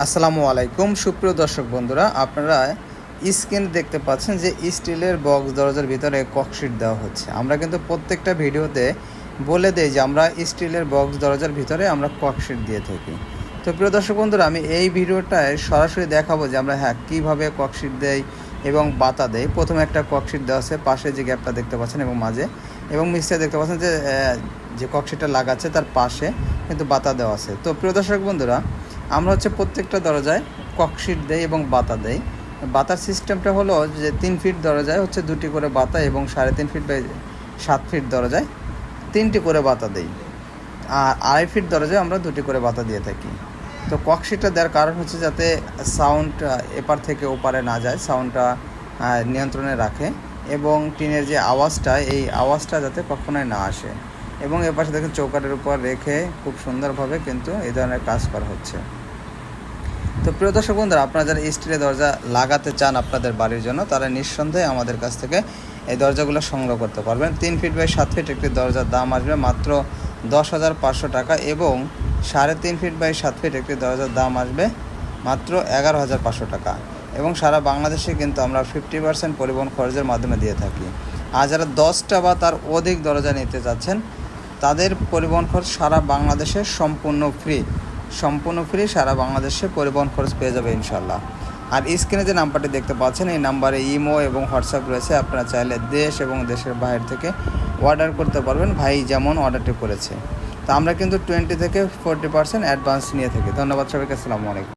আসসালামু আলাইকুম সুপ্রিয় দর্শক বন্ধুরা, আপনারা স্ক্রিনে দেখতে পাচ্ছেন যে স্টিলের বক্স দরজার ভিতরে ককশিট দেওয়া হচ্ছে। আমরা কিন্তু প্রত্যেকটা ভিডিওতে বলে দেই যে আমরা স্টিলের বক্স দরজার ভিতরে আমরা ককশিট দিয়ে থাকি। তো প্রিয় দর্শক বন্ধুরা, আমি এই ভিডিওটায় সরাসরি দেখাবো যে আমরা কীভাবে ককশিট দেই এবং বাতা দেই। প্রথমে একটা ককশিট দেওয়া আছে, পাশে যে গ্যাপটা দেখতে পাচ্ছেন এবং মাঝে, এবং মিক্সচার দেখতে পাচ্ছেন যে ককশিটটা লাগাচ্ছে তার পাশে কিন্তু বাতা দেওয়া আছে। তো প্রিয় দর্শক বন্ধুরা, আমরা প্রত্যেকটা দরজায় ককশিট দেই এবং বাতা দেই। বাতার সিস্টেমটা হলো যে 3 ফিট দরজায় দুটি করে বাতা এবং 3.5 ফিট বাই 7 ফিট দরজায় 3টি করে বাতা দেই, আর 2.5 ফিট দরজায় আমরা 2টি করে বাতা দিয়ে থাকি। তো ককশিটটা দেওয়ার কারণ যাতে সাউন্ড এপার থেকে ওপারে না যায়, সাউন্ডটা নিয়ন্ত্রণে রাখে এবং টিনের যে আওয়াজটা, এই আওয়াজটা যাতে কখনোই না আসে। এবং এপাশে দেখেন চৌকাঠের উপর রেখে খুব সুন্দরভাবে কিন্তু এই ধরনের কাজ করা হচ্ছে। তো প্রিয় দর্শক বন্ধুরা, আপনারা যারা স্টিলের দরজা লাগাতে চান আপনাদের বাড়ির জন্য, তারা নিঃসন্দেহে আমাদের কাছ থেকে এই দরজাগুলো সংগ্রহ করতে পারবেন। 3 ফিট বাই 7 ফিট একটি দরজার দাম আসবে মাত্র 10,500 টাকা এবং 3.5 ফিট বাই 7 ফিট একটি দরজার দাম আসবে মাত্র 11,500 টাকা। এবং সারা বাংলাদেশে কিন্তু আমরা 50% পরিবহন খরচের মাধ্যমে দিয়ে থাকি। আর যারা 10টা বা তার অধিক দরজা নিতে চাচ্ছেন, তাদের পরিবহন খরচ সারা বাংলাদেশে সম্পূর্ণ ফ্রি সারা বাংলাদেশে পরিবহন খরচ পেয়ে যাবে ইনশাল্লাহ। আর স্ক্রিনে যে নাম্বারটি দেখতে পাচ্ছেন, এই নাম্বারে ইমো এবং হোয়াটসঅ্যাপ রয়েছে। আপনারা চাইলে দেশ এবং দেশের বাইরে থেকে অর্ডার করতে পারবেন, ভাই যেমন অর্ডারটি করেছে। তো আমরা কিন্তু 20 থেকে 40% অ্যাডভান্স নিয়ে থাকি। ধন্যবাদ সবাইকে, আসসালামু আলাইকুম।